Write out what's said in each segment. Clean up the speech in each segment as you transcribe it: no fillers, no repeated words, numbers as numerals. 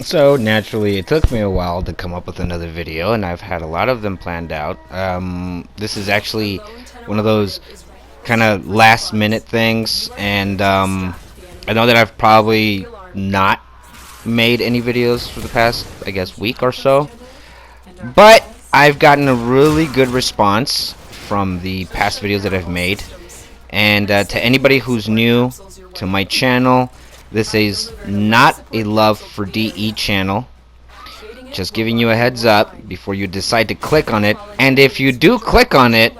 So naturally, it took me a while to come up with another video, and I've had a lot of them planned out. This is actually one of those kind of last minute things, and I know that I've probably not made any videos for the past, I guess, week or so, but I've gotten a really good response from the past videos that I've made. And to anybody who's new to my channel, this is not a love for DE channel. Just giving you a heads up before you decide to click on it. And if you do click on it,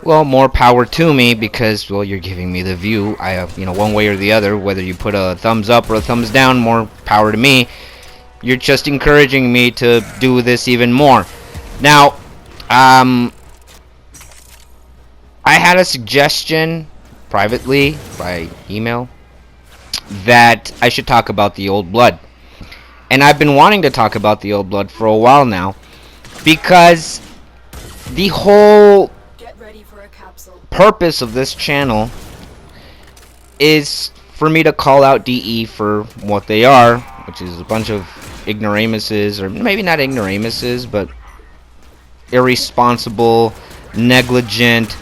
well, more power to me, because, well, you're giving me the view. I have, one way or the other, whether you put a thumbs up or a thumbs down, more power to me. You're just encouraging me to do this even more. Now, I had a suggestion privately by email that I should talk about the old blood. And I've been wanting to talk about the old blood for a while now, because the whole purpose of this channel is for me to call out DE for what they are, which is a bunch of ignoramuses, or maybe not ignoramuses, but irresponsible, negligent,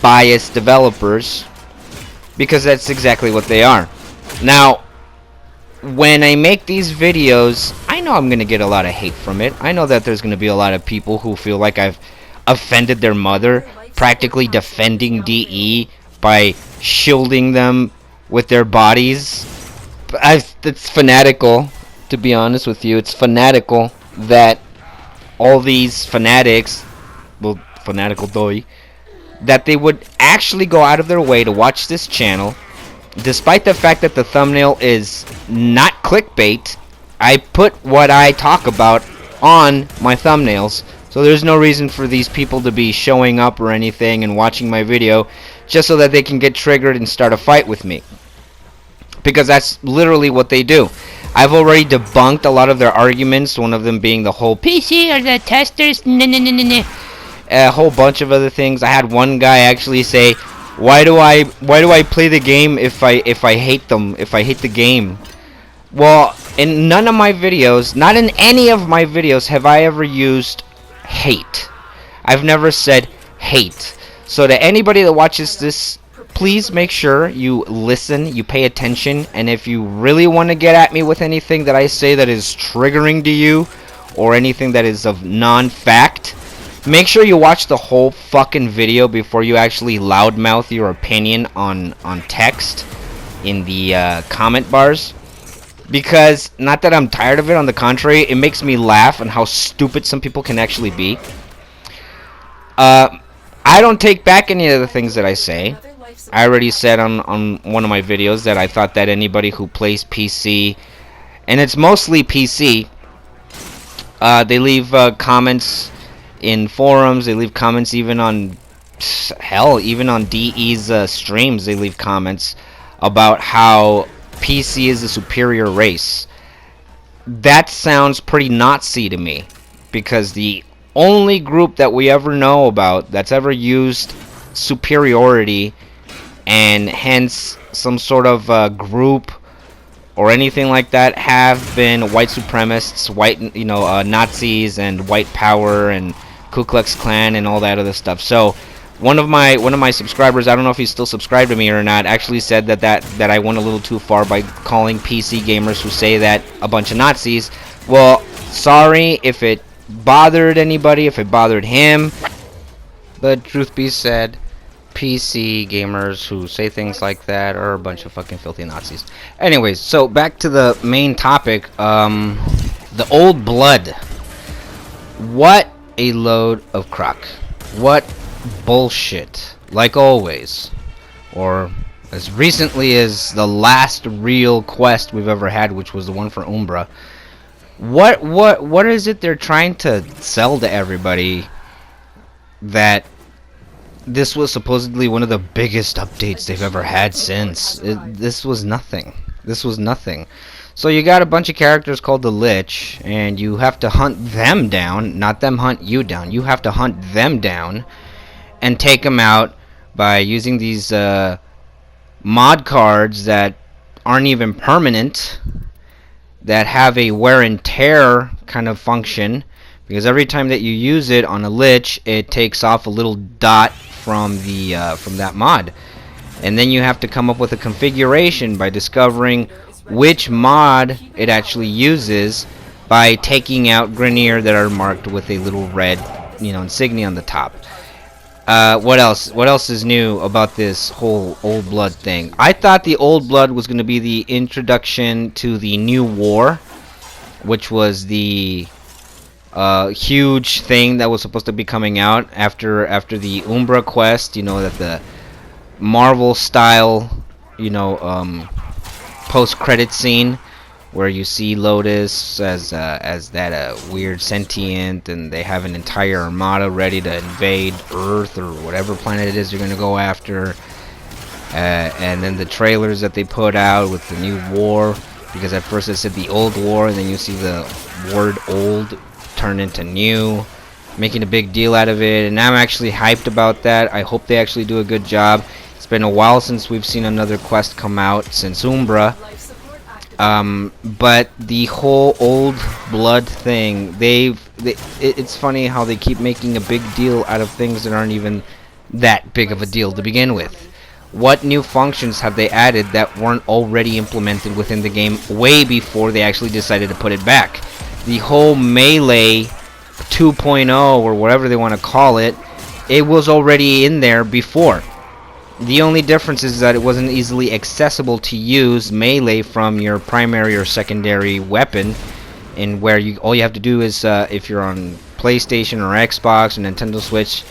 biased developers, because that's exactly what they are. Now, when I make these videos, I know I'm going to get a lot of hate from it. I know that there's going to be a lot of people who feel like I've offended their mother, practically defending DE by shielding them with their bodies. It's fanatical, to be honest with you. It's fanatical that all these fanatics, well, fanatical doi, that they would actually go out of their way to watch this channel, despite the fact that the thumbnail is not clickbait. I put what I talk about on my thumbnails, so there's no reason for these people to be showing up or anything and watching my video just so that they can get triggered and start a fight with me, because that's literally what they do. I've already debunked a lot of their arguments, one of them being the whole PC or the testers, a whole bunch of other things. I had one guy actually say, why do I play the game if I hate them, if I hate the game? Well, in none of my videos, not in any of my videos, have I ever used hate. I've never said hate. So to anybody that watches this, please make sure you listen, you pay attention, and if you really want to get at me with anything that I say that is triggering to you, or anything that is of non-fact, make sure you watch the whole fucking video before you actually loudmouth your opinion on text in the comment bars. Because, not that I'm tired of it, on the contrary, it makes me laugh on how stupid some people can actually be. I don't take back any of the things that I say. I already said on one of my videos that I thought that anybody who plays PC, and it's mostly PC, they leave comments in forums, they leave comments even on, hell, even on DE's streams, they leave comments about how PC is a superior race. That sounds pretty Nazi to me, because the only group that we ever know about that's ever used superiority, and hence some sort of group or anything like that, have been white supremacists, white, Nazis, and white power, and Ku Klux Klan, and all that other stuff. So one of my subscribers, I don't know if he's still subscribed to me or not, actually said that I went a little too far by calling PC gamers who say that a bunch of Nazis. Well, sorry if it bothered anybody, if it bothered him, but truth be said, PC gamers who say things like that are a bunch of fucking filthy Nazis. Anyways, so back to the main topic, the old blood. What a load of crock. What bullshit. Like always. Or as recently as the last real quest we've ever had, which was the one for Umbra. What is it they're trying to sell to everybody, that this was supposedly one of the biggest updates they've ever had since? This was nothing. This was nothing. So you got a bunch of characters called the Lich, and you have to hunt them down, not them hunt you down. You have to hunt them down and take them out by using these mod cards that aren't even permanent, that have a wear and tear kind of function, because every time that you use it on a lich, it takes off a little dot from that mod, and then you have to come up with a configuration by discovering which mod it actually uses by taking out Grineer that are marked with a little red, insignia on the top. What else? What else is new about this whole Old Blood thing? I thought the Old Blood was going to be the introduction to the new war, which was the huge thing that was supposed to be coming out after the Umbra quest. That the Marvel style, post-credit scene where you see Lotus as that weird sentient, and they have an entire armada ready to invade Earth or whatever planet it is you're gonna go after. And then the trailers that they put out with the new war, because at first it said the old war, and then you see the word old turn into new, making a big deal out of it. And I'm actually hyped about that. I hope they actually do a good job. It's been a while since we've seen another quest come out since Umbra. But the whole Old Blood thing, it's funny how they keep making a big deal out of things that aren't even that big of a deal to begin with. What new functions have they added that weren't already implemented within the game way before they actually decided to put it back? The whole Melee 2.0, or whatever they want to call it, it was already in there before. The only difference is that it wasn't easily accessible to use Melee from your primary or secondary weapon, and where all you have to do is, if you're on PlayStation or Xbox or Nintendo Switch,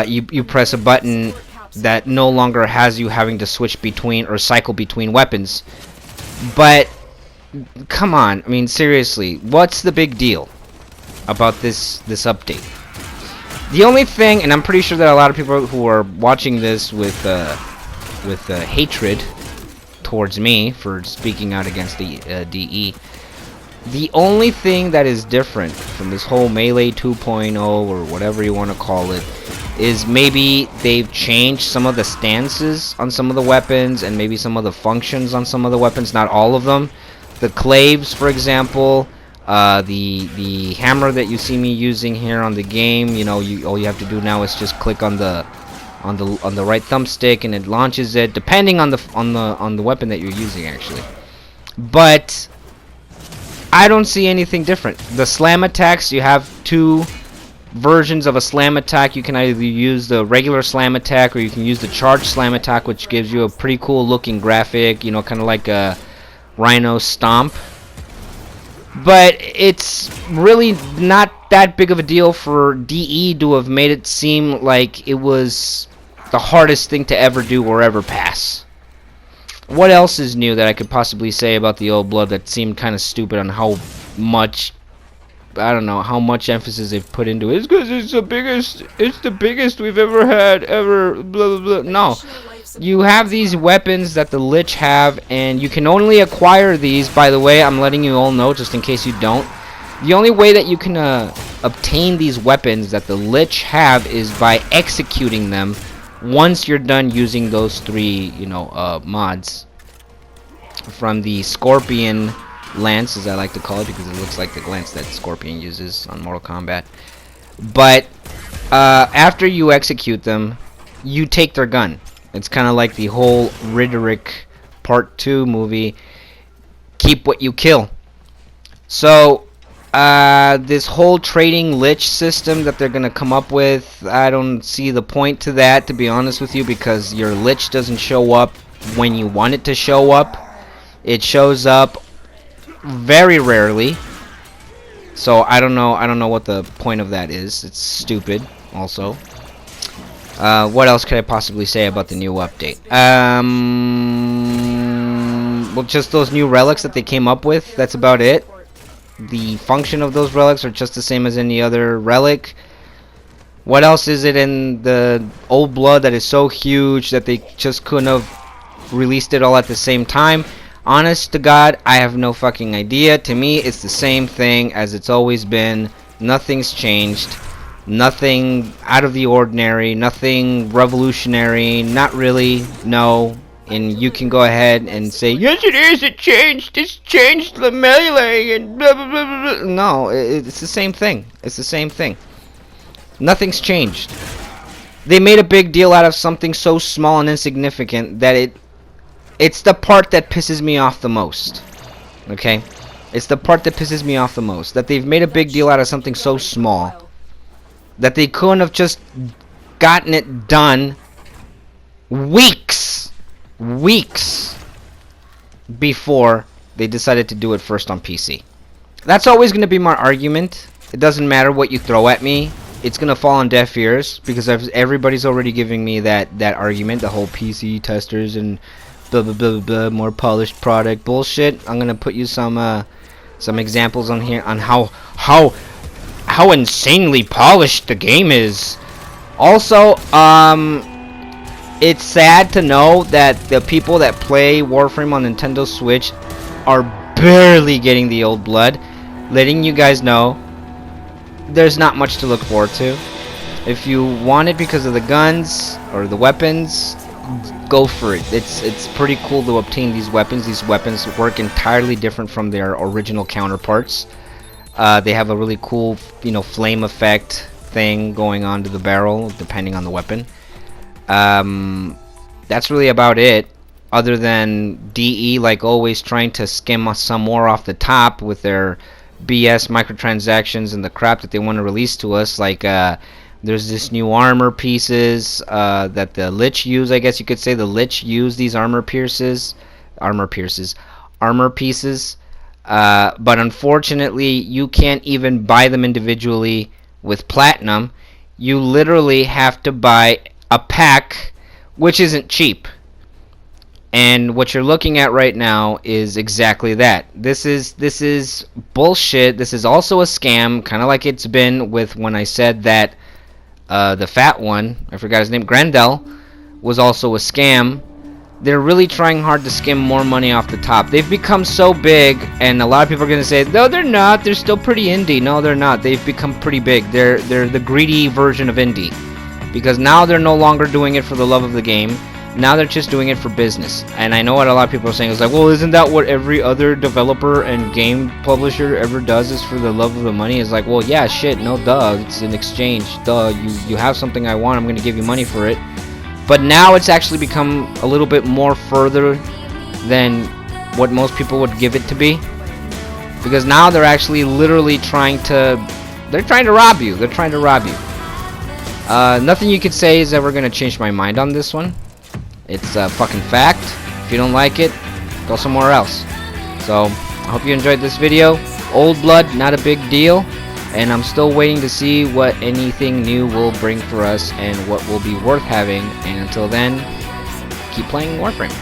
you press a button that no longer has you having to switch between or cycle between weapons. But come on, I mean, seriously, what's the big deal about this update? The only thing, and I'm pretty sure that a lot of people who are watching this with hatred towards me for speaking out against the DE, the only thing that is different from this whole Melee 2.0 or whatever you want to call it is maybe they've changed some of the stances on some of the weapons, and maybe some of the functions on some of the weapons, not all of them. The claves, for example, the hammer that you see me using here on the game, all you have to do now is just click on the right thumbstick, and it launches it, depending on the weapon that you're using, actually. But I don't see anything different. The slam attacks, you have two versions of a slam attack. You can either use the regular slam attack, or you can use the charged slam attack, which gives you a pretty cool looking graphic, kind of like a Rhino Stomp. But it's really not that big of a deal for DE to have made it seem like it was the hardest thing to ever do or ever pass. What else is new that I could possibly say about the Old Blood that seemed kind of stupid on how much, I don't know, how much emphasis they've put into it? It's because it's the biggest we've ever had, ever, blah, blah, blah. No. You have these weapons that the Lich have, and you can only acquire these, by the way, I'm letting you all know, just in case you don't. The only way that you can obtain these weapons that the Lich have is by executing them once you're done using those three, mods. From the Scorpion Lance, as I like to call it, because it looks like the lance that Scorpion uses on Mortal Kombat. But after you execute them, you take their gun. It's kind of like the whole Riderick Part 2 movie, keep what you kill. So, this whole trading Lich system that they're going to come up with, I don't see the point to that, to be honest with you, because your Lich doesn't show up when you want it to show up. It shows up very rarely. So, I don't know what the point of that is. It's stupid, also. What else could I possibly say about the new update? Well, just those new relics that they came up with, that's about it. The function of those relics are just the same as any other relic. What else is it in the Old Blood that is so huge that they just couldn't have released it all at the same time? Honest to God, I have no fucking idea. To me, it's the same thing as it's always been. Nothing's changed. Nothing out of the ordinary, nothing revolutionary, not really, no. and you can go ahead and say, yes it is, it changed, it's changed the melee and blah blah blah blah, blah. No, it's the same thing. It's the same thing. Nothing's changed. They made a big deal out of something so small and insignificant that it's the part that pisses me off the most. Okay? It's the part that pisses me off the most. That they've made a big deal out of something so small that they couldn't have just gotten it done weeks before they decided to do it first on PC. That's always going to be my argument. It doesn't matter what you throw at me. It's going to fall on deaf ears because everybody's already giving me that argument, the whole PC testers and blah blah blah blah, more polished product bullshit. I'm going to put you some examples on here on how insanely polished the game is. Also, it's sad to know that the people that play Warframe on Nintendo Switch are barely getting the old blood. Letting you guys know, there's not much to look forward to. If you want it because of the guns or the weapons, go for it. It's pretty cool to obtain these weapons. These weapons work entirely different from their original counterparts. They have a really cool, flame effect thing going on to the barrel, depending on the weapon. That's really about it. Other than DE, like always, trying to skim some more off the top with their BS microtransactions and the crap that they want to release to us. Like, there's this new armor pieces that the Lich use. I guess you could say the Lich use these armor pieces. But unfortunately, you can't even buy them individually with platinum. You literally have to buy a pack, which isn't cheap. And what you're looking at right now is exactly that. This is bullshit. This is also a scam, kind of like it's been with when I said that the fat one, I forgot his name, Grendel, was also a scam. They're really trying hard to skim more money off the top. They've become so big, and a lot of people are going to say, no, they're not. They're still pretty indie. No, they're not. They've become pretty big. They're the greedy version of indie. Because now they're no longer doing it for the love of the game. Now they're just doing it for business. And I know what a lot of people are saying. It's like, well, isn't that what every other developer and game publisher ever does, is for the love of the money? It's like, well, yeah, shit, no, duh. It's an exchange. Duh, you have something I want. I'm going to give you money for it. But now it's actually become a little bit more further than what most people would give it to be. Because now they're actually literally trying to rob you. They're trying to rob you. Nothing you could say is ever going to change my mind on this one. It's a fucking fact. If you don't like it, go somewhere else. So, I hope you enjoyed this video. Old blood, not a big deal. And I'm still waiting to see what anything new will bring for us and what will be worth having. And until then, keep playing Warframe.